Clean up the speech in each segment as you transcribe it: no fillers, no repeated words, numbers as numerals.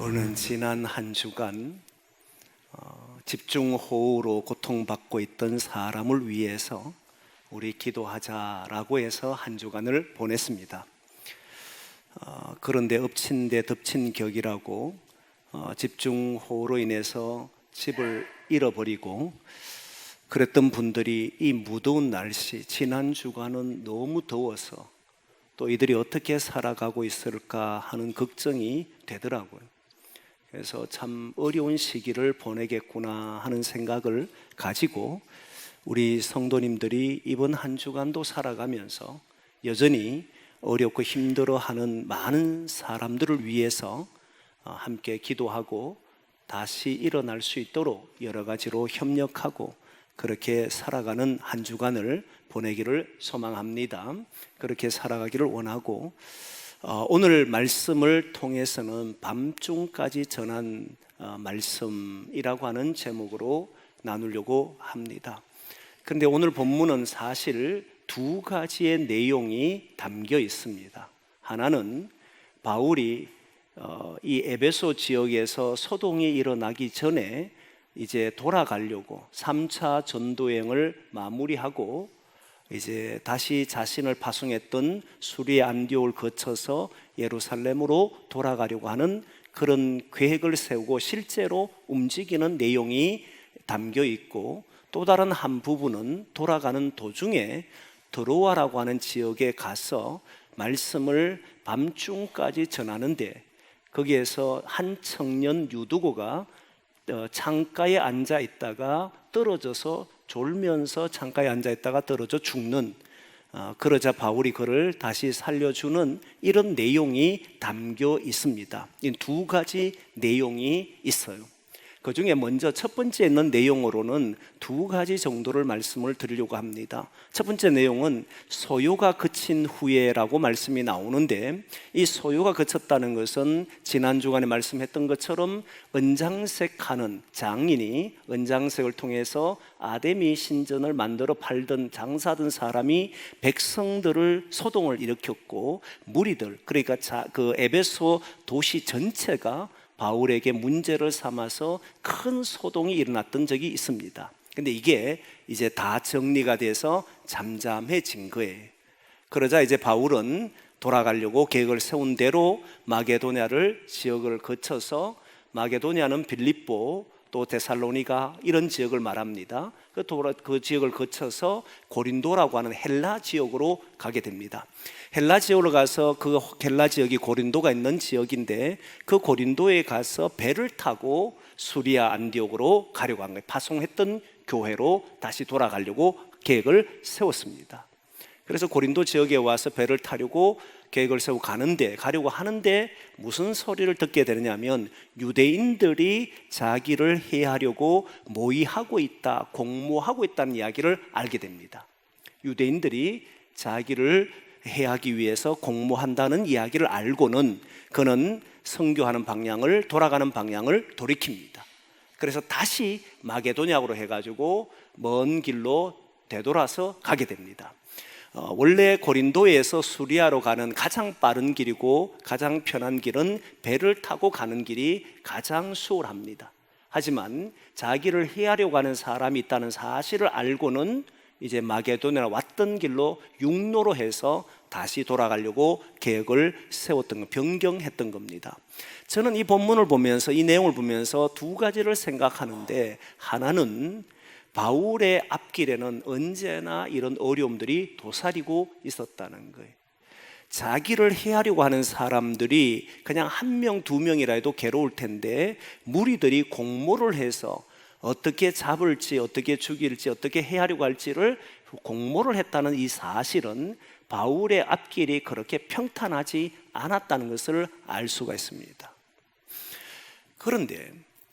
오늘 지난 한 주간 집중호우로 고통받고 있던 사람을 위해서 우리 기도하자라고 해서 한 주간을 보냈습니다. 그런데 엎친 데 덮친 격이라고 집중호우로 인해서 집을 잃어버리고 그랬던 분들이 이 무더운 날씨, 지난 주간은 너무 더워서 또 이들이 어떻게 살아가고 있을까 하는 걱정이 되더라고요. 그래서 참 어려운 시기를 보내겠구나 하는 생각을 가지고 우리 성도님들이 이번 한 주간도 살아가면서 여전히 어렵고 힘들어하는 많은 사람들을 위해서 함께 기도하고 다시 일어날 수 있도록 여러 가지로 협력하고 그렇게 살아가는 한 주간을 보내기를 소망합니다. 그렇게 살아가기를 원하고 오늘 말씀을 통해서는 밤중까지 전한 말씀이라고 하는 제목으로 나누려고 합니다. 그런데 오늘 본문은 사실 두 가지의 내용이 담겨 있습니다. 하나는 바울이 이 에베소 지역에서 소동이 일어나기 전에 이제 돌아가려고 3차 전도여행을 마무리하고 이제 다시 자신을 파송했던 수리아 안디옥을 거쳐서 예루살렘으로 돌아가려고 하는 그런 계획을 세우고 실제로 움직이는 내용이 담겨 있고, 또 다른 한 부분은 돌아가는 도중에 드로아라고 하는 지역에 가서 말씀을 밤중까지 전하는데 거기에서 한 청년 유두고가 창가에 앉아 있다가 떨어져서 졸면서 창가에 앉아 있다가 떨어져 죽는, 그러자 바울이 그를 다시 살려주는 이런 내용이 담겨 있습니다. 이 두 가지 내용이 있어요. 그 중에 먼저 첫 번째 있는 내용으로는 두 가지 정도를 말씀을 드리려고 합니다. 첫 번째 내용은 소요가 그친 후에라고 말씀이 나오는데, 이 소요가 그쳤다는 것은 지난 주간에 말씀했던 것처럼 은장색하는 장인이 은장색을 통해서 아데미 신전을 만들어 팔던 장사던 사람이 백성들을 소동을 일으켰고, 무리들, 그러니까 그 에베소 도시 전체가 바울에게 문제를 삼아서 큰 소동이 일어났던 적이 있습니다. 근데 이게 이제 다 정리가 돼서 잠잠해진 거예요. 그러자 이제 바울은 돌아가려고 계획을 세운 대로 마게도냐를 지역을 거쳐서, 마게도냐는 빌립보 또 데살로니가 이런 지역을 말합니다. 그 지역을 거쳐서 고린도라고 하는 헬라 지역으로 가게 됩니다. 헬라 지역으로 가서 그 헬라 지역이 고린도가 있는 지역인데 그 고린도에 가서 배를 타고 수리아 안디옥으로 가려고 한 거예요. 파송했던 교회로 다시 돌아가려고 계획을 세웠습니다. 그래서 고린도 지역에 와서 배를 타려고 계획을 세우고 가려고 하는데 무슨 소리를 듣게 되느냐면 유대인들이 자기를 해하려고 모의하고 있다, 공모하고 있다는 이야기를 알게 됩니다. 유대인들이 자기를 해하기 위해서 공모한다는 이야기를 알고는 그는 선교하는 방향을, 돌아가는 방향을 돌이킵니다. 그래서 다시 마게도냐로 해가지고 먼 길로 되돌아서 가게 됩니다. 원래 고린도에서 수리아로 가는 가장 빠른 길이고 가장 편한 길은 배를 타고 가는 길이 가장 수월합니다. 하지만 자기를 해하려고 하는 사람이 있다는 사실을 알고는 이제 마게도냐로 왔던 길로 육로로 해서 다시 돌아가려고 계획을 세웠던 거, 변경했던 겁니다. 저는 이 본문을 보면서, 이 내용을 보면서 두 가지를 생각하는데, 하나는 바울의 앞길에는 언제나 이런 어려움들이 도사리고 있었다는 거예요. 자기를 해하려고 하는 사람들이 그냥 한 명, 두 명이라 해도 괴로울 텐데 무리들이 공모를 해서 어떻게 잡을지, 어떻게 죽일지, 어떻게 해하려고 할지를 공모를 했다는 이 사실은 바울의 앞길이 그렇게 평탄하지 않았다는 것을 알 수가 있습니다. 그런데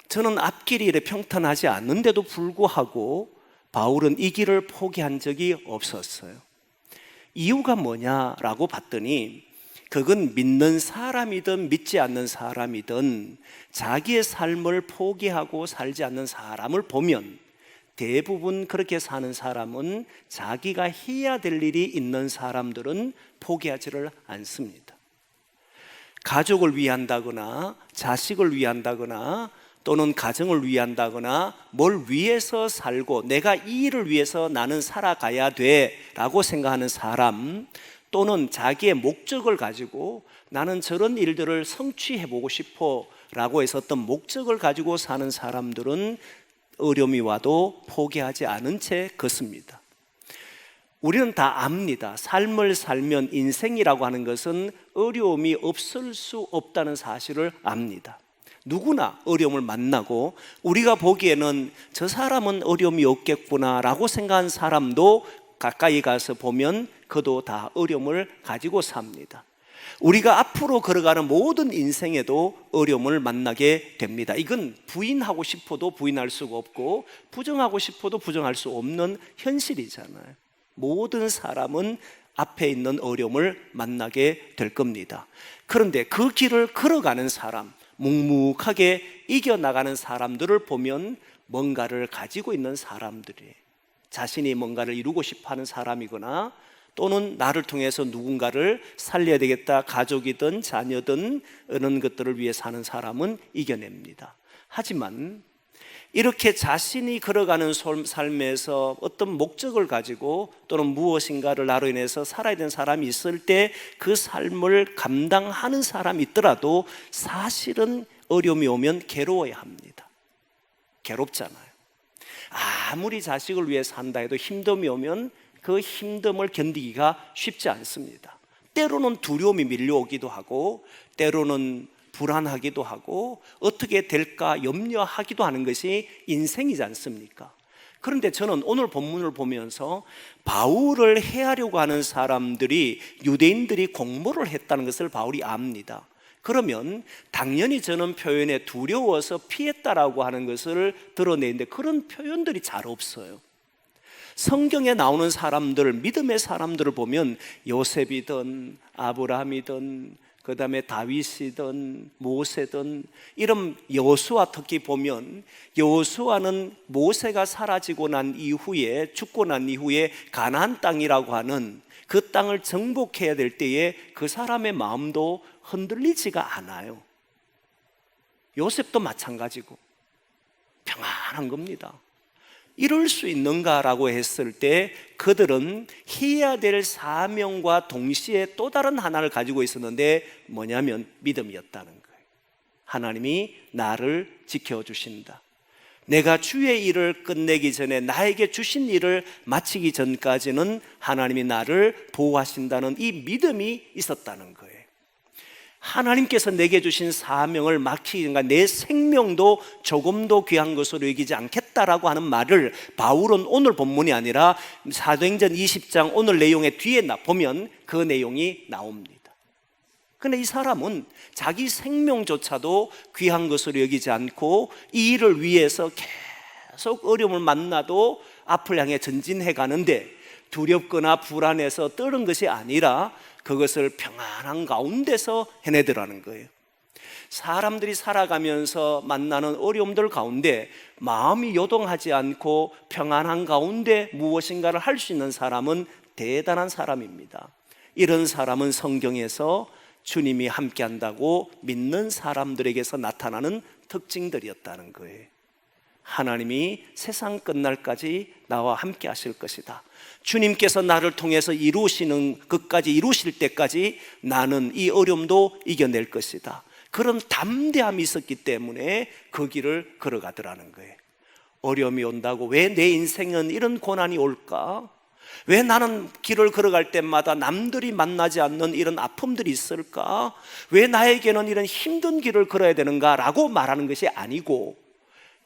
저는 앞길이 이렇게 평탄하지 않는데도 불구하고 바울은 이 길을 포기한 적이 없었어요. 이유가 뭐냐라고 봤더니 그건 믿는 사람이든 믿지 않는 사람이든 자기의 삶을 포기하고 살지 않는 사람을 보면 대부분 그렇게 사는 사람은 자기가 해야 될 일이 있는 사람들은 포기하지를 않습니다. 가족을 위한다거나 자식을 위한다거나 또는 가정을 위한다거나 뭘 위해서 살고 내가 이 일을 위해서 나는 살아가야 돼 라고 생각하는 사람, 또는 자기의 목적을 가지고 나는 저런 일들을 성취해보고 싶어 라고 해서 어떤 목적을 가지고 사는 사람들은 어려움이 와도 포기하지 않은 채 걷습니다. 우리는 다 압니다. 삶을 살면 인생이라고 하는 것은 어려움이 없을 수 없다는 사실을 압니다. 누구나 어려움을 만나고 우리가 보기에는 저 사람은 어려움이 없겠구나 라고 생각한 사람도 가까이 가서 보면 그도 다 어려움을 가지고 삽니다. 우리가 앞으로 걸어가는 모든 인생에도 어려움을 만나게 됩니다. 이건 부인하고 싶어도 부인할 수가 없고 부정하고 싶어도 부정할 수 없는 현실이잖아요. 모든 사람은 앞에 있는 어려움을 만나게 될 겁니다. 그런데 그 길을 걸어가는 사람, 묵묵하게 이겨나가는 사람들을 보면 뭔가를 가지고 있는 사람들이, 자신이 뭔가를 이루고 싶어하는 사람이거나 또는 나를 통해서 누군가를 살려야 되겠다, 가족이든 자녀든 이런 것들을 위해 사는 사람은 이겨냅니다. 하지만 이렇게 자신이 걸어가는 삶에서 어떤 목적을 가지고 또는 무엇인가를 나로 인해서 살아야 되는 사람이 있을 때 그 삶을 감당하는 사람이 있더라도 사실은 어려움이 오면 괴로워야 합니다. 괴롭잖아요. 아무리 자식을 위해 산다 해도 힘듦이 오면 그 힘듦을 견디기가 쉽지 않습니다. 때로는 두려움이 밀려오기도 하고 때로는 불안하기도 하고 어떻게 될까 염려하기도 하는 것이 인생이지 않습니까? 그런데 저는 오늘 본문을 보면서 바울을 해하려고 하는 사람들이, 유대인들이 공모를 했다는 것을 바울이 압니다. 그러면 당연히 저는 표현에 두려워서 피했다라고 하는 것을 드러내는데 그런 표현들이 잘 없어요. 성경에 나오는 사람들, 믿음의 사람들을 보면 요셉이든 아브라함이든 그 다음에 다윗이든 모세든 이런 여호수아 특히 보면 여호수아는 모세가 사라지고 난 이후에, 죽고 난 이후에 가나안 땅이라고 하는 그 땅을 정복해야 될 때에 그 사람의 마음도 흔들리지가 않아요. 요셉도 마찬가지고 평안한 겁니다. 이럴 수 있는가라고 했을 때 그들은 해야 될 사명과 동시에 또 다른 하나를 가지고 있었는데 뭐냐면 믿음이었다는 거예요. 하나님이 나를 지켜주신다. 내가 주의 일을 끝내기 전에 나에게 주신 일을 마치기 전까지는 하나님이 나를 보호하신다는 이 믿음이 있었다는 거예요. 하나님께서 내게 주신 사명을 막히기가 내 생명도 조금도 귀한 것으로 여기지 않겠다라고 하는 말을 바울은 오늘 본문이 아니라 사도행전 20장 오늘 내용의 뒤에 보면 그 내용이 나옵니다. 그런데 이 사람은 자기 생명조차도 귀한 것으로 여기지 않고 이 일을 위해서 계속 어려움을 만나도 앞을 향해 전진해 가는데 두렵거나 불안해서 떠는 것이 아니라 그것을 평안한 가운데서 해내더라는 거예요. 사람들이 살아가면서 만나는 어려움들 가운데 마음이 요동하지 않고 평안한 가운데 무엇인가를 할 수 있는 사람은 대단한 사람입니다. 이런 사람은 성경에서 주님이 함께한다고 믿는 사람들에게서 나타나는 특징들이었다는 거예요. 하나님이 세상 끝날까지 나와 함께 하실 것이다. 주님께서 나를 통해서 이루시는 것까지, 이루실 때까지 나는 이 어려움도 이겨낼 것이다. 그런 담대함이 있었기 때문에 그 길을 걸어가더라는 거예요. 어려움이 온다고 왜 내 인생은 이런 고난이 올까? 왜 나는 길을 걸어갈 때마다 남들이 만나지 않는 이런 아픔들이 있을까? 왜 나에게는 이런 힘든 길을 걸어야 되는가? 라고 말하는 것이 아니고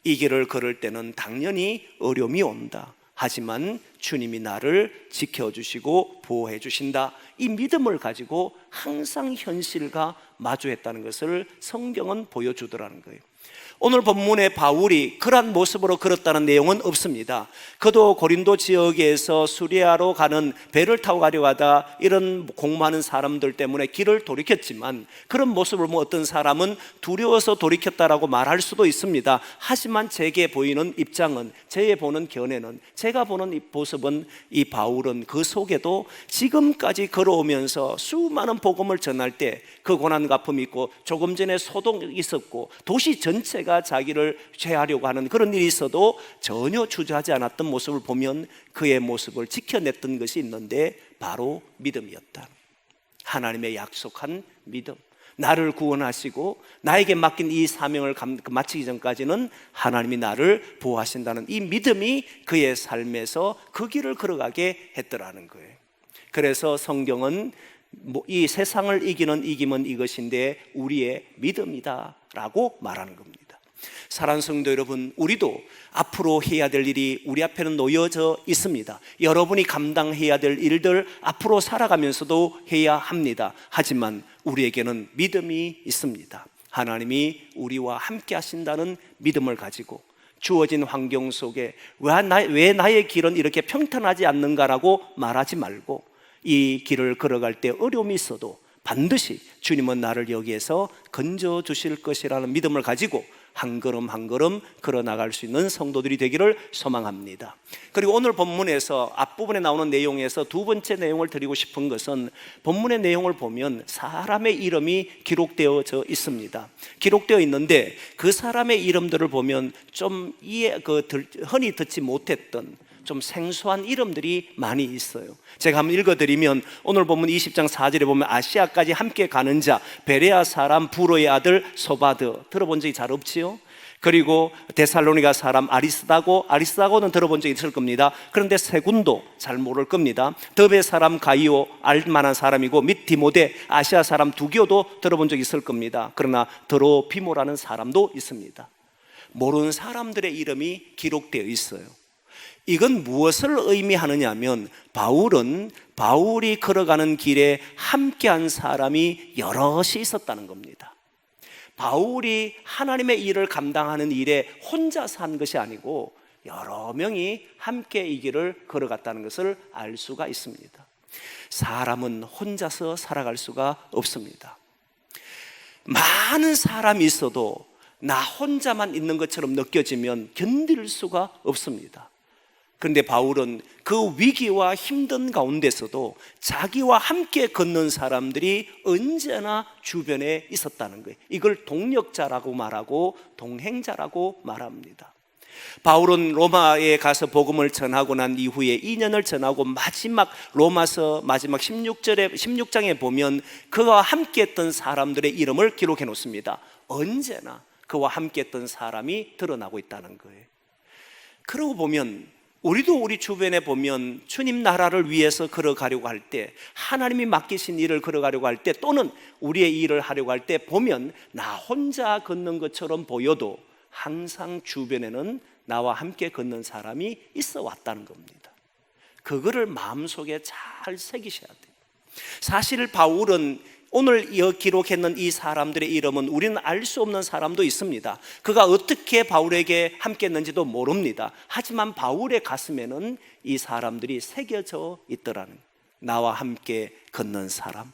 이 길을 걸을 때는 당연히 어려움이 온다. 하지만 주님이 나를 지켜주시고 보호해 주신다. 이 믿음을 가지고 항상 현실과 마주했다는 것을 성경은 보여주더라는 거예요. 오늘 본문에 바울이 그러한 모습으로 걸었다는 내용은 없습니다. 그도 고린도 지역에서 수리아로 가는 배를 타고 가려고 하다 이런 공모하는 사람들 때문에 길을 돌이켰지만 그런 모습을 보면 어떤 사람은 두려워서 돌이켰다라고 말할 수도 있습니다. 하지만 제게 보이는 입장은, 제게 보는 견해는, 제가 보는 모습은 이 바울은 그 속에도 지금까지 걸어오면서 수많은 복음을 전할 때 그 고난과 아픔이 있고, 조금 전에 소동이 있었고, 도시 전체가 자기를 제하려고 하는 그런 일이 있어도 전혀 주저하지 않았던 모습을 보면 그의 모습을 지켜냈던 것이 있는데 바로 믿음이었다. 하나님의 약속한 믿음. 나를 구원하시고 나에게 맡긴 이 사명을 마치기 전까지는 하나님이 나를 보호하신다는 이 믿음이 그의 삶에서 그 길을 걸어가게 했더라는 거예요. 그래서 성경은 이 세상을 이기는 이김은 이것인데 우리의 믿음이다 라고 말하는 겁니다. 사랑하는 성도 여러분, 우리도 앞으로 해야 될 일이 우리 앞에는 놓여져 있습니다. 여러분이 감당해야 될 일들 앞으로 살아가면서도 해야 합니다. 하지만 우리에게는 믿음이 있습니다. 하나님이 우리와 함께 하신다는 믿음을 가지고 주어진 환경 속에 왜 나의 길은 이렇게 평탄하지 않는가라고 말하지 말고, 이 길을 걸어갈 때 어려움이 있어도 반드시 주님은 나를 여기에서 건져 주실 것이라는 믿음을 가지고 한 걸음 한 걸음 걸어 나갈 수 있는 성도들이 되기를 소망합니다. 그리고 오늘 본문에서 앞부분에 나오는 내용에서 두 번째 내용을 드리고 싶은 것은, 본문의 내용을 보면 사람의 이름이 기록되어져 있습니다. 기록되어 있는데 그 사람의 이름들을 보면 좀 흔히 듣지 못했던 좀 생소한 이름들이 많이 있어요. 제가 한번 읽어드리면, 오늘 본문 20장 4절에 보면 아시아까지 함께 가는 자, 베레아 사람 부로의 아들 소바드, 들어본 적이 잘 없지요? 그리고 데살로니가 사람 아리스다고는 들어본 적이 있을 겁니다. 그런데 세군도 잘 모를 겁니다. 더베 사람 가이오 알만한 사람이고, 및 디모데 아시아 사람 두교도 들어본 적이 있을 겁니다. 그러나 드로피모라는 사람도 있습니다. 모르는 사람들의 이름이 기록되어 있어요. 이건 무엇을 의미하느냐 하면, 바울이 걸어가는 길에 함께한 사람이 여럿이 있었다는 겁니다. 바울이 하나님의 일을 감당하는 일에 혼자서 한 것이 아니고 여러 명이 함께 이 길을 걸어갔다는 것을 알 수가 있습니다. 사람은 혼자서 살아갈 수가 없습니다. 많은 사람이 있어도 나 혼자만 있는 것처럼 느껴지면 견딜 수가 없습니다. 그런데 바울은 그 위기와 힘든 가운데서도 자기와 함께 걷는 사람들이 언제나 주변에 있었다는 거예요. 이걸 동력자라고 말하고 동행자라고 말합니다. 바울은 로마에 가서 복음을 전하고 난 이후에 2년을 전하고 로마서 마지막 16장에 보면 그와 함께 했던 사람들의 이름을 기록해 놓습니다. 언제나 그와 함께 했던 사람이 드러나고 있다는 거예요. 그러고 보면 우리도 우리 주변에 보면 주님 나라를 위해서 걸어가려고 할 때, 하나님이 맡기신 일을 걸어가려고 할 때, 또는 우리의 일을 하려고 할 때 보면 나 혼자 걷는 것처럼 보여도 항상 주변에는 나와 함께 걷는 사람이 있어 왔다는 겁니다. 그거를 마음속에 잘 새기셔야 돼요. 사실 바울은 오늘 기록했는 이 사람들의 이름은 우리는 알 수 없는 사람도 있습니다. 그가 어떻게 바울에게 함께 했는지도 모릅니다. 하지만 바울의 가슴에는 이 사람들이 새겨져 있더라는, 나와 함께 걷는 사람,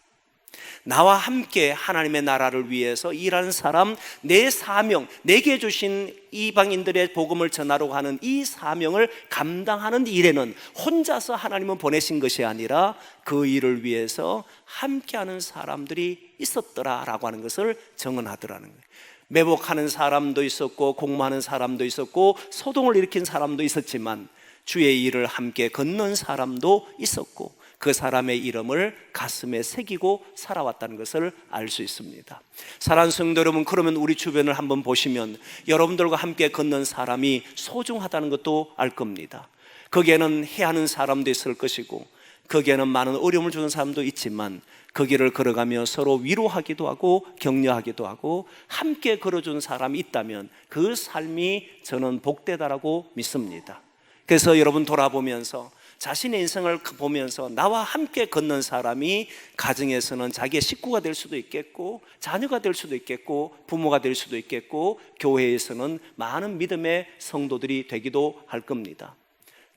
나와 함께 하나님의 나라를 위해서 일하는 사람, 내 사명, 내게 주신 이방인들의 복음을 전하려고 하는 이 사명을 감당하는 일에는 혼자서 하나님은 보내신 것이 아니라 그 일을 위해서 함께하는 사람들이 있었더라라고 하는 것을 증언하더라는 거예요. 매복하는 사람도 있었고, 공모하는 사람도 있었고, 소동을 일으킨 사람도 있었지만 주의 일을 함께 걷는 사람도 있었고, 그 사람의 이름을 가슴에 새기고 살아왔다는 것을 알 수 있습니다. 사랑하는 성도 여러분, 그러면 우리 주변을 한번 보시면 여러분들과 함께 걷는 사람이 소중하다는 것도 알 겁니다. 거기에는 해하는 사람도 있을 것이고, 거기에는 많은 어려움을 주는 사람도 있지만 그 길을 걸어가며 서로 위로하기도 하고 격려하기도 하고 함께 걸어준 사람이 있다면 그 삶이 저는 복되다라고 믿습니다. 그래서 여러분 돌아보면서 자신의 인생을 보면서 나와 함께 걷는 사람이 가정에서는 자기의 식구가 될 수도 있겠고, 자녀가 될 수도 있겠고, 부모가 될 수도 있겠고, 교회에서는 많은 믿음의 성도들이 되기도 할 겁니다.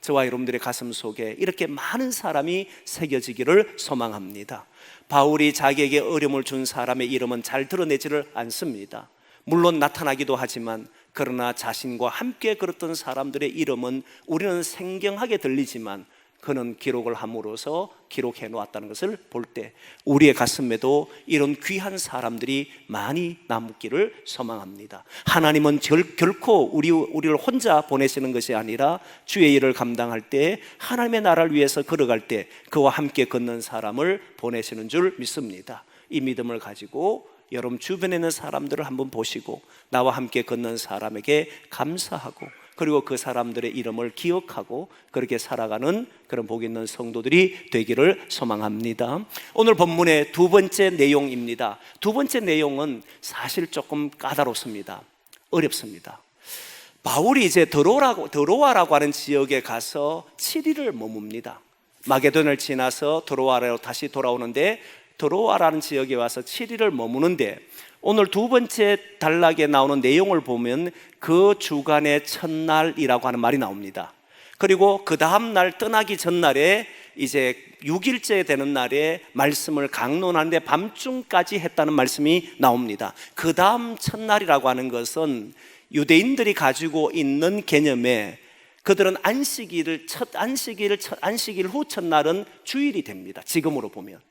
저와 여러분들의 가슴 속에 이렇게 많은 사람이 새겨지기를 소망합니다. 바울이 자기에게 어려움을 준 사람의 이름은 잘 드러내지를 않습니다. 물론 나타나기도 하지만 그러나 자신과 함께 걸었던 사람들의 이름은 우리는 생경하게 들리지만 그는 기록을 함으로써 기록해 놓았다는 것을 볼 때 우리의 가슴에도 이런 귀한 사람들이 많이 남기를 소망합니다. 하나님은 결코 우리를 혼자 보내시는 것이 아니라 주의 일을 감당할 때, 하나님의 나라를 위해서 걸어갈 때 그와 함께 걷는 사람을 보내시는 줄 믿습니다. 이 믿음을 가지고 여러분 주변에 있는 사람들을 한번 보시고 나와 함께 걷는 사람에게 감사하고, 그리고 그 사람들의 이름을 기억하고 그렇게 살아가는 그런 복 있는 성도들이 되기를 소망합니다. 오늘 본문의 두 번째 내용입니다. 두 번째 내용은 사실 조금 까다롭습니다. 어렵습니다. 바울이 이제 드로아라고 하는 지역에 가서 7일을 머뭅니다. 마게도냐를 지나서 드로아로 다시 돌아오는데, 드로아라는 지역에 와서 7일을 머무는데, 오늘 두 번째 단락에 나오는 내용을 보면 그 주간의 첫날이라고 하는 말이 나옵니다. 그리고 그 다음 날 떠나기 전날에 이제 6일째 되는 날에 말씀을 강론하는데 밤중까지 했다는 말씀이 나옵니다. 그 다음 첫날이라고 하는 것은 유대인들이 가지고 있는 개념에, 그들은 안식일 후 첫날은 주일이 됩니다. 지금으로 보면.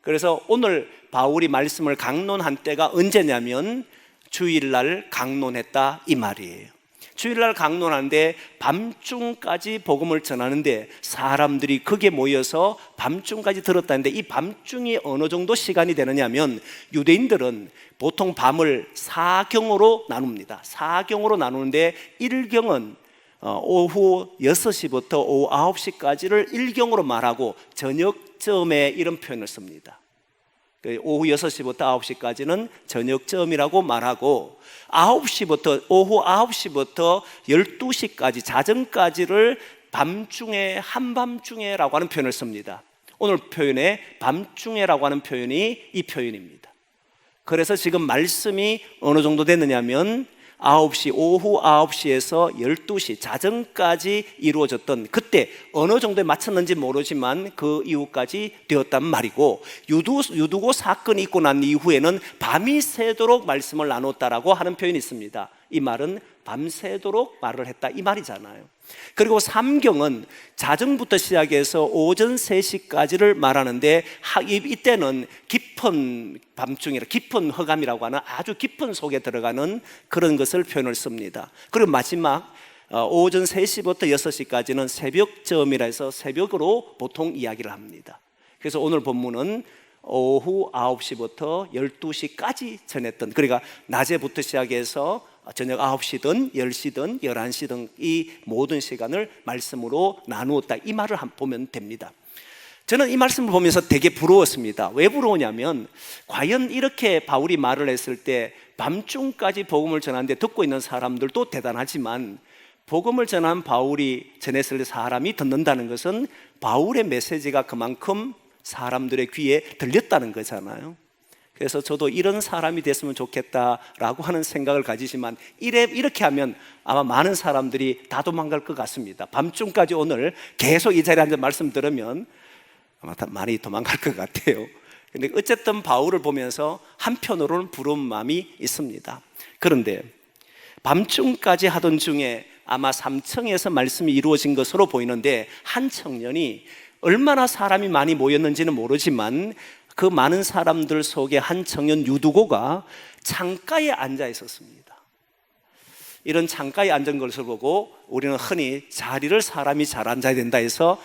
그래서 오늘 바울이 말씀을 강론한 때가 언제냐면 주일날 강론했다 이 말이에요. 주일날 강론하는데 밤중까지 복음을 전하는데 사람들이 극에 모여서 밤중까지 들었다는데, 이 밤중이 어느 정도 시간이 되느냐면 유대인들은 보통 밤을 4경으로 나눕니다. 4경으로 나누는데 1경은 오후 6시부터 오후 9시까지를 1경으로 말하고 저녁점에 이런 표현을 씁니다. 오후 6시부터 9시까지는 저녁점이라고 말하고, 오후 9시부터 12시까지 자정까지를 밤중에, 한밤중에라고 하는 표현을 씁니다. 오늘 표현에 밤중에라고 하는 표현이 이 표현입니다. 그래서 지금 말씀이 어느 정도 됐느냐면 오후 9시에서 12시 자정까지 이루어졌던, 그때 어느 정도에 맞췄는지 모르지만 그 이후까지 되었단 말이고, 유두고 사건이 있고 난 이후에는 밤이 새도록 말씀을 나눴다라고 하는 표현이 있습니다. 이 말은 밤새도록 말을 했다 이 말이잖아요. 그리고 3경은 자정부터 시작해서 오전 3시까지를 말하는데, 이때는 깊은 밤중이라, 깊은 허감이라고 하는 아주 깊은 속에 들어가는 그런 것을 표현을 씁니다. 그리고 마지막 오전 3시부터 6시까지는 새벽점이라 해서 새벽으로 보통 이야기를 합니다. 그래서 오늘 본문은 오후 9시부터 12시까지 전했던, 그러니까 낮에부터 시작해서 저녁 9시든 10시든 11시든 이 모든 시간을 말씀으로 나누었다 이 말을 보면 됩니다. 저는 이 말씀을 보면서 되게 부러웠습니다. 왜 부러우냐면, 과연 이렇게 바울이 말을 했을 때 밤중까지 복음을 전하는데 듣고 있는 사람들도 대단하지만, 복음을 전한 바울이 전했을 때 사람이 듣는다는 것은 바울의 메시지가 그만큼 사람들의 귀에 들렸다는 거잖아요. 그래서 저도 이런 사람이 됐으면 좋겠다라고 하는 생각을 가지지만, 이렇게 하면 아마 많은 사람들이 다 도망갈 것 같습니다. 밤중까지 오늘 계속 이 자리에 앉아 말씀 들으면 아마 다 많이 도망갈 것 같아요. 근데 어쨌든 바울을 보면서 한편으로는 부러운 마음이 있습니다. 그런데 밤중까지 하던 중에 아마 3층에서 말씀이 이루어진 것으로 보이는데, 한 청년이 얼마나 사람이 많이 모였는지는 모르지만 그 많은 사람들 속에 한 청년 유두고가 창가에 앉아 있었습니다. 이런 창가에 앉은 것을 보고 우리는 흔히 자리를 사람이 잘 앉아야 된다 해서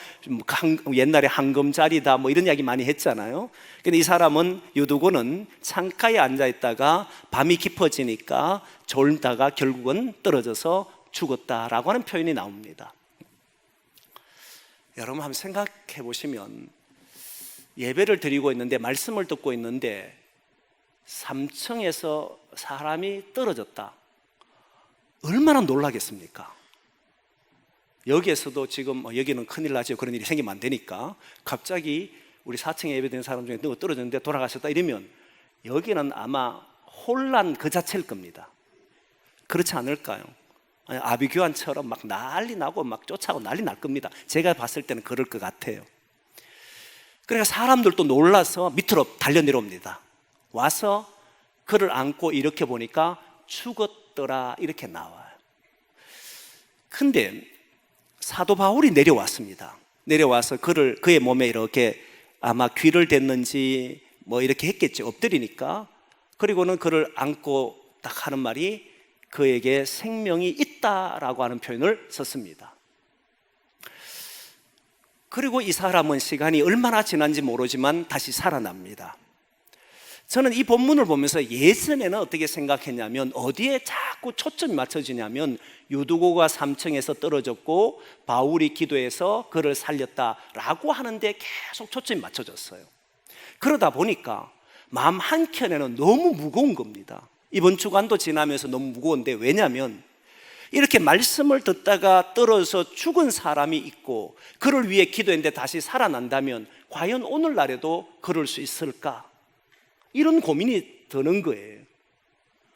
옛날에 황금자리다 뭐 이런 이야기 많이 했잖아요. 근데 이 사람은, 유두고는 창가에 앉아 있다가 밤이 깊어지니까 졸다가 결국은 떨어져서 죽었다라고 하는 표현이 나옵니다. 여러분 한번 생각해 보시면, 예배를 드리고 있는데, 말씀을 듣고 있는데 3층에서 사람이 떨어졌다. 얼마나 놀라겠습니까? 여기에서도 지금 여기는 큰일 나죠. 그런 일이 생기면 안 되니까 갑자기 우리 4층에 예배드리는 사람 중에 누가 떨어졌는데 돌아가셨다 이러면 여기는 아마 혼란 그 자체일 겁니다. 그렇지 않을까요? 아비규환처럼 막 난리 나고 막 쫓아오고 난리 날 겁니다. 제가 봤을 때는 그럴 것 같아요. 그러니까 사람들도 놀라서 밑으로 달려 내려옵니다. 와서 그를 안고 이렇게 보니까 죽었더라 이렇게 나와요. 근데 사도 바울이 내려왔습니다. 내려와서 그의 몸에 이렇게 아마 귀를 댔는지 뭐 이렇게 했겠지, 엎드리니까. 그리고는 그를 안고 딱 하는 말이 그에게 생명이 있다라고 하는 표현을 썼습니다. 그리고 이 사람은 시간이 얼마나 지난지 모르지만 다시 살아납니다. 저는 이 본문을 보면서 예전에는 어떻게 생각했냐면, 어디에 자꾸 초점이 맞춰지냐면 유두고가 3층에서 떨어졌고 바울이 기도해서 그를 살렸다라고 하는데 계속 초점이 맞춰졌어요. 그러다 보니까 마음 한켠에는 너무 무거운 겁니다. 이번 주간도 지나면서 너무 무거운데, 왜냐하면 이렇게 말씀을 듣다가 떨어져서 죽은 사람이 있고 그를 위해 기도했는데 다시 살아난다면 과연 오늘날에도 그럴 수 있을까? 이런 고민이 드는 거예요.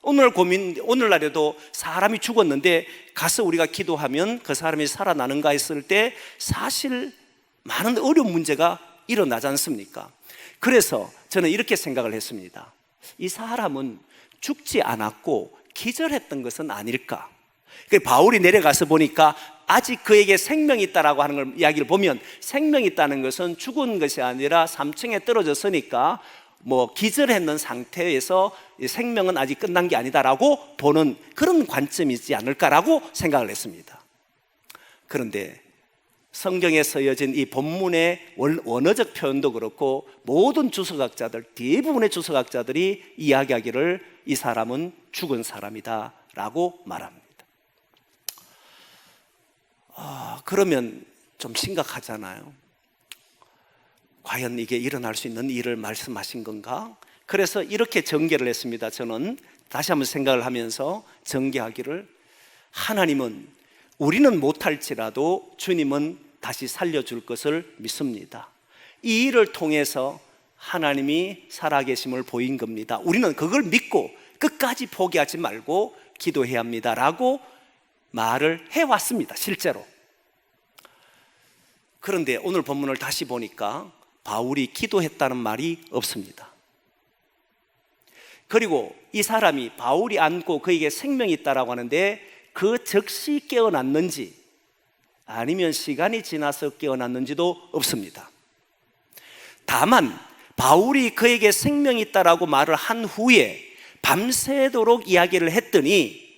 오늘날에도 사람이 죽었는데 가서 우리가 기도하면 그 사람이 살아나는가 했을 때 사실 많은 어려운 문제가 일어나지 않습니까? 그래서 저는 이렇게 생각을 했습니다. 이 사람은 죽지 않았고 기절했던 것은 아닐까? 바울이 내려가서 보니까 아직 그에게 생명이 있다라고 하는 걸 이야기를 보면, 생명이 있다는 것은 죽은 것이 아니라 3층에 떨어졌으니까 뭐 기절했는 상태에서 생명은 아직 끝난 게 아니다라고 보는 그런 관점이 있지 않을까라고 생각을 했습니다. 그런데 성경에 쓰여진 이 본문의 원어적 표현도 그렇고 모든 주석학자들, 대부분의 주석학자들이 이야기하기를 이 사람은 죽은 사람이다 라고 말합니다. 그러면 좀 심각하잖아요. 과연 이게 일어날 수 있는 일을 말씀하신 건가? 그래서 이렇게 전개를 했습니다. 저는 다시 한번 생각을 하면서 전개하기를, 하나님은 우리는 못할지라도 주님은 다시 살려줄 것을 믿습니다. 이 일을 통해서 하나님이 살아계심을 보인 겁니다. 우리는 그걸 믿고 끝까지 포기하지 말고 기도해야 합니다 라고 말을 해왔습니다, 실제로. 그런데 오늘 본문을 다시 보니까 바울이 기도했다는 말이 없습니다. 그리고 이 사람이 바울이 안고 그에게 생명이 있다라고 하는데 그 즉시 깨어났는지 아니면 시간이 지나서 깨어났는지도 없습니다. 다만 바울이 그에게 생명이 있다라고 말을 한 후에 밤새도록 이야기를 했더니,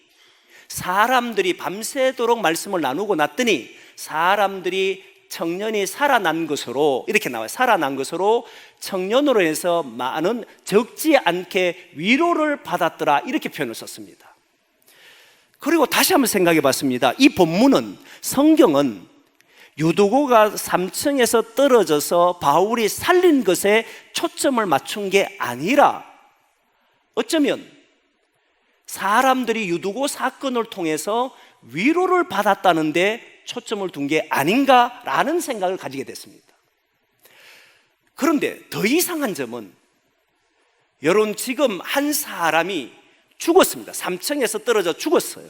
사람들이 밤새도록 말씀을 나누고 났더니 사람들이 청년이 살아난 것으로, 이렇게 나와요. 살아난 것으로 청년으로 해서 많은 적지 않게 위로를 받았더라 이렇게 표현을 썼습니다. 그리고 다시 한번 생각해 봤습니다. 이 본문은, 성경은 유두고가 3층에서 떨어져서 바울이 살린 것에 초점을 맞춘 게 아니라 어쩌면 사람들이 유두고 사건을 통해서 위로를 받았다는데 초점을 둔 게 아닌가라는 생각을 가지게 됐습니다. 그런데 더 이상한 점은, 여러분 지금 한 사람이 죽었습니다. 3층에서 떨어져 죽었어요.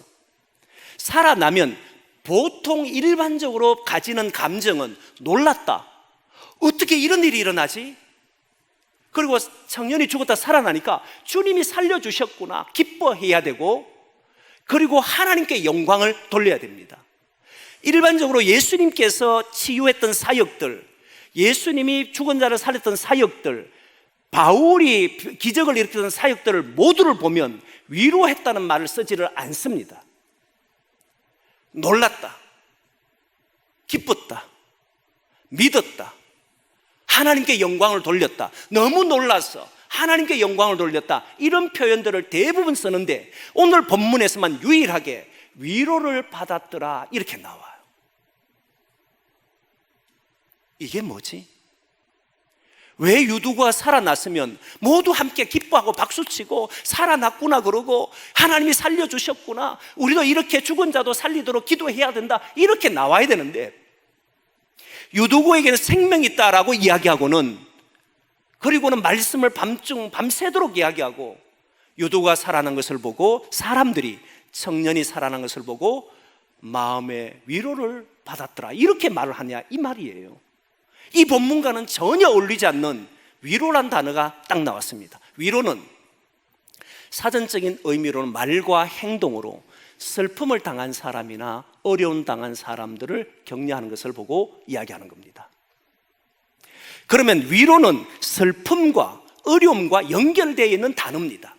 살아나면 보통 일반적으로 가지는 감정은 놀랐다, 어떻게 이런 일이 일어나지? 그리고 청년이 죽었다 살아나니까 주님이 살려주셨구나 기뻐해야 되고, 그리고 하나님께 영광을 돌려야 됩니다. 일반적으로 예수님께서 치유했던 사역들, 예수님이 죽은 자를 살렸던 사역들, 바울이 기적을 일으켰던 사역들을 모두를 보면 위로했다는 말을 쓰지를 않습니다. 놀랐다, 기뻤다, 믿었다, 하나님께 영광을 돌렸다, 너무 놀라서 하나님께 영광을 돌렸다, 이런 표현들을 대부분 쓰는데 오늘 본문에서만 유일하게 위로를 받았더라 이렇게 나와요. 이게 뭐지? 왜 유두가 살아났으면 모두 함께 기뻐하고 박수치고 살아났구나 그러고 하나님이 살려주셨구나, 우리도 이렇게 죽은 자도 살리도록 기도해야 된다 이렇게 나와야 되는데, 유두고에게는 생명이 있다라고 이야기하고는, 그리고는 말씀을 밤새도록 이야기하고, 유두가 살아난 것을 보고 사람들이, 청년이 살아난 것을 보고 마음의 위로를 받았더라 이렇게 말을 하냐 이 말이에요. 이 본문과는 전혀 어울리지 않는 위로란 단어가 딱 나왔습니다. 위로는 사전적인 의미로는 말과 행동으로 슬픔을 당한 사람이나 어려움 당한 사람들을 격려하는 것을 보고 이야기하는 겁니다. 그러면 위로는 슬픔과 어려움과 연결되어 있는 단어입니다.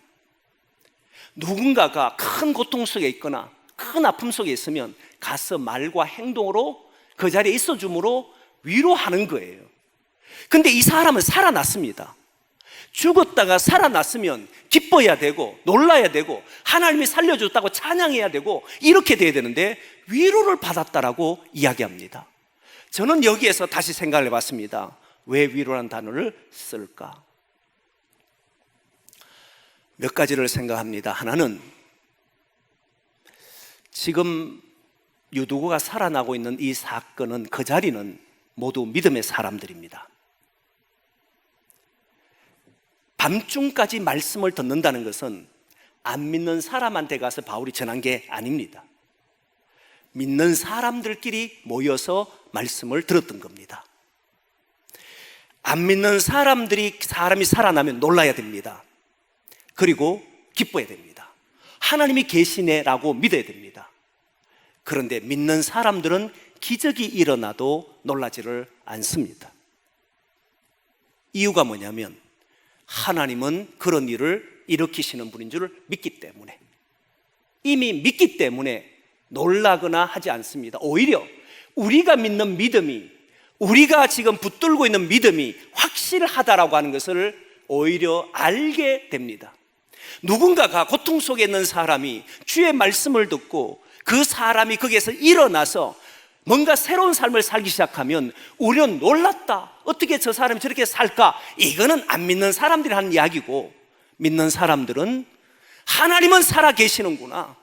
누군가가 큰 고통 속에 있거나 큰 아픔 속에 있으면 가서 말과 행동으로 그 자리에 있어줌으로 위로하는 거예요. 근데 이 사람은 살아났습니다. 죽었다가 살아났으면 기뻐해야 되고 놀라야 되고 하나님이 살려줬다고 찬양해야 되고 이렇게 돼야 되는데 위로를 받았다라고 이야기합니다. 저는 여기에서 다시 생각을 해봤습니다. 왜 위로라는 단어를 쓸까? 몇 가지를 생각합니다. 하나는 지금 유두고가 살아나고 있는 이 사건은, 그 자리는 모두 믿음의 사람들입니다. 밤중까지 말씀을 듣는다는 것은 안 믿는 사람한테 가서 바울이 전한 게 아닙니다. 믿는 사람들끼리 모여서 말씀을 들었던 겁니다. 안 믿는 사람이 살아나면 놀라야 됩니다. 그리고 기뻐야 됩니다. 하나님이 계시네라고 믿어야 됩니다. 그런데 믿는 사람들은 기적이 일어나도 놀라지를 않습니다. 이유가 뭐냐면 하나님은 그런 일을 일으키시는 분인 줄 믿기 때문에, 이미 믿기 때문에 놀라거나 하지 않습니다. 오히려 우리가 믿는 믿음이, 우리가 지금 붙들고 있는 믿음이 확실하다라고 하는 것을 오히려 알게 됩니다. 누군가가 고통 속에 있는 사람이 주의 말씀을 듣고 그 사람이 거기에서 일어나서 뭔가 새로운 삶을 살기 시작하면 우리는 놀랐다. 어떻게 저 사람이 저렇게 살까? 이거는 안 믿는 사람들이 하는 이야기고, 믿는 사람들은 하나님은 살아 계시는구나,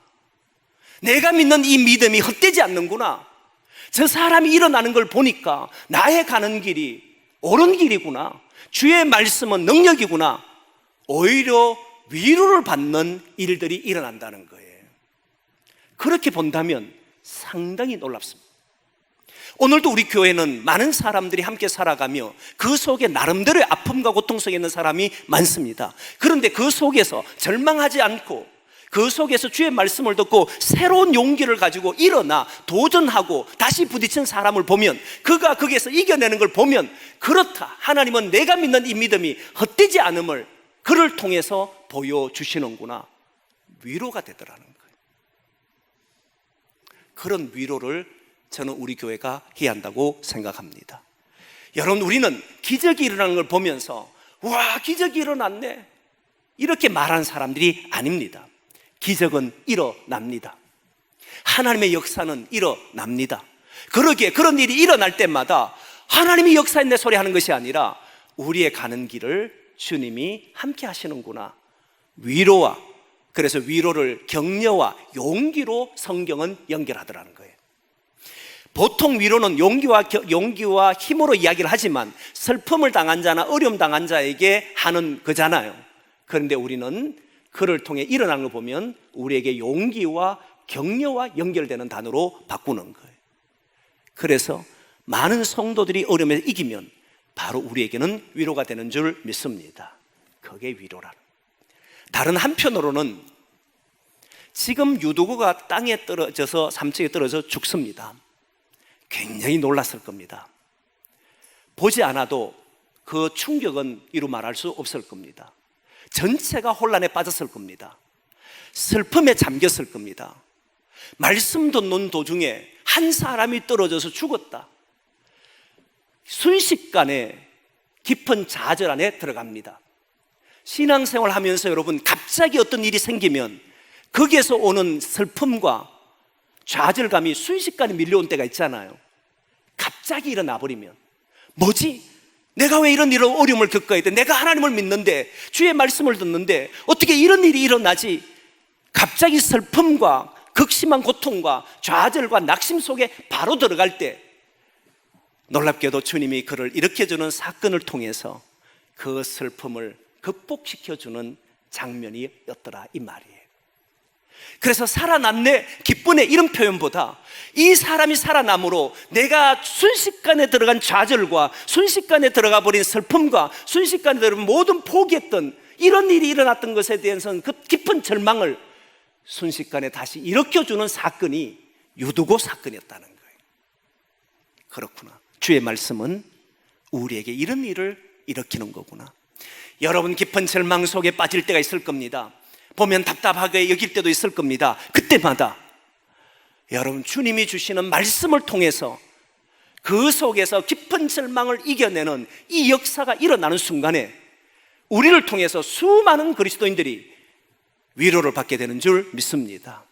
내가 믿는 이 믿음이 헛되지 않는구나, 저 사람이 일어나는 걸 보니까 나의 가는 길이 옳은 길이구나, 주의 말씀은 능력이구나, 오히려 위로를 받는 일들이 일어난다는 거예요. 그렇게 본다면 상당히 놀랍습니다. 오늘도 우리 교회는 많은 사람들이 함께 살아가며 그 속에 나름대로의 아픔과 고통 속에 있는 사람이 많습니다. 그런데 그 속에서 절망하지 않고 그 속에서 주의 말씀을 듣고 새로운 용기를 가지고 일어나 도전하고 다시 부딪힌 사람을 보면, 그가 거기에서 이겨내는 걸 보면, 그렇다, 하나님은 내가 믿는 이 믿음이 헛되지 않음을 그를 통해서 보여주시는구나, 위로가 되더라는 거예요. 그런 위로를 저는 우리 교회가 해야 한다고 생각합니다. 여러분, 우리는 기적이 일어나는 걸 보면서 와, 기적이 일어났네, 이렇게 말하는 사람들이 아닙니다. 기적은 일어납니다. 하나님의 역사는 일어납니다. 그러기에 그런 일이 일어날 때마다 하나님이 역사했네 소리 하는 것이 아니라 우리의 가는 길을 주님이 함께 하시는구나, 위로와, 그래서 위로를 격려와 용기로 성경은 연결하더라는 거예요. 보통 위로는 용기와 힘으로 이야기를 하지만 슬픔을 당한 자나 어려움 당한 자에게 하는 거잖아요. 그런데 우리는 그를 통해 일어나는 걸 보면 우리에게 용기와 격려와 연결되는 단어로 바꾸는 거예요. 그래서 많은 성도들이 어려움을 이기면 바로 우리에게는 위로가 되는 줄 믿습니다. 그게 위로라는. 다른 한편으로는 지금 유두고가 땅에 떨어져서 삼층에 떨어져 죽습니다. 굉장히 놀랐을 겁니다. 보지 않아도 그 충격은 이루 말할 수 없을 겁니다. 전체가 혼란에 빠졌을 겁니다. 슬픔에 잠겼을 겁니다. 말씀 듣는 도중에 한 사람이 떨어져서 죽었다. 순식간에 깊은 좌절 안에 들어갑니다. 신앙생활 하면서 여러분, 갑자기 어떤 일이 생기면 거기에서 오는 슬픔과 좌절감이 순식간에 밀려온 때가 있잖아요. 갑자기 일어나 버리면 뭐지? 내가 왜 이런 어려움을 겪어야 돼? 내가 하나님을 믿는데, 주의 말씀을 듣는데 어떻게 이런 일이 일어나지? 갑자기 슬픔과 극심한 고통과 좌절과 낙심 속에 바로 들어갈 때 놀랍게도 주님이 그를 일으켜주는 사건을 통해서 그 슬픔을 극복시켜주는 장면이었더라, 이 말이에요. 그래서 살아났네, 기쁘네, 이런 표현보다 이 사람이 살아남으로 내가 순식간에 들어간 좌절과 순식간에 들어가 버린 슬픔과 순식간에 들어간 모든 포기했던 이런 일이 일어났던 것에 대해서는 그 깊은 절망을 순식간에 다시 일으켜주는 사건이 유두고 사건이었다는 거예요. 그렇구나. 주의 말씀은 우리에게 이런 일을 일으키는 거구나. 여러분 깊은 절망 속에 빠질 때가 있을 겁니다. 보면 답답하게 여길 때도 있을 겁니다. 그때마다 여러분 주님이 주시는 말씀을 통해서 그 속에서 깊은 절망을 이겨내는 이 역사가 일어나는 순간에 우리를 통해서 수많은 그리스도인들이 위로를 받게 되는 줄 믿습니다.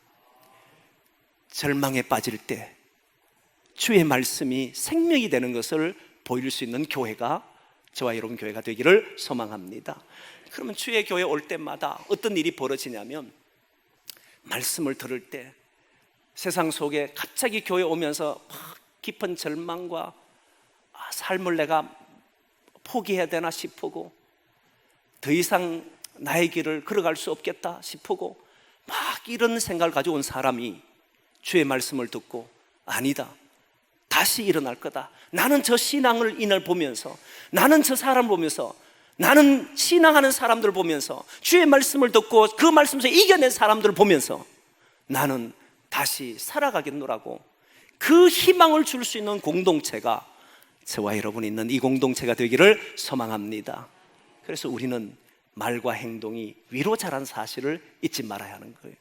절망에 빠질 때 주의 말씀이 생명이 되는 것을 보일 수 있는 교회가 저와 여러분 교회가 되기를 소망합니다. 그러면 주의 교회 올 때마다 어떤 일이 벌어지냐면 말씀을 들을 때 세상 속에 갑자기 교회 오면서 깊은 절망과 삶을 내가 포기해야 되나 싶고 더 이상 나의 길을 걸어갈 수 없겠다 싶고 막 이런 생각을 가지고 온 사람이 주의 말씀을 듣고 아니다, 다시 일어날 거다. 나는 저 신앙을 인을 보면서, 나는 저 사람을 보면서, 나는 신앙하는 사람들을 보면서, 주의 말씀을 듣고 그 말씀에서 이겨낸 사람들을 보면서 나는 다시 살아가겠노라고 그 희망을 줄 수 있는 공동체가 저와 여러분이 있는 이 공동체가 되기를 소망합니다. 그래서 우리는 말과 행동이 위로자란 사실을 잊지 말아야 하는 거예요.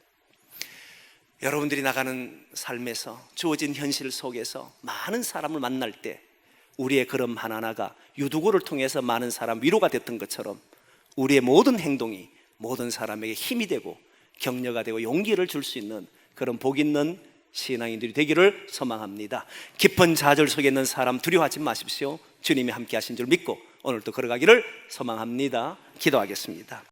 여러분들이 나가는 삶에서 주어진 현실 속에서 많은 사람을 만날 때 우리의 걸음 하나하나가 유두고를 통해서 많은 사람 위로가 됐던 것처럼 우리의 모든 행동이 모든 사람에게 힘이 되고 격려가 되고 용기를 줄 수 있는 그런 복 있는 신앙인들이 되기를 소망합니다. 깊은 좌절 속에 있는 사람 두려워하지 마십시오. 주님이 함께 하신 줄 믿고 오늘도 걸어가기를 소망합니다. 기도하겠습니다.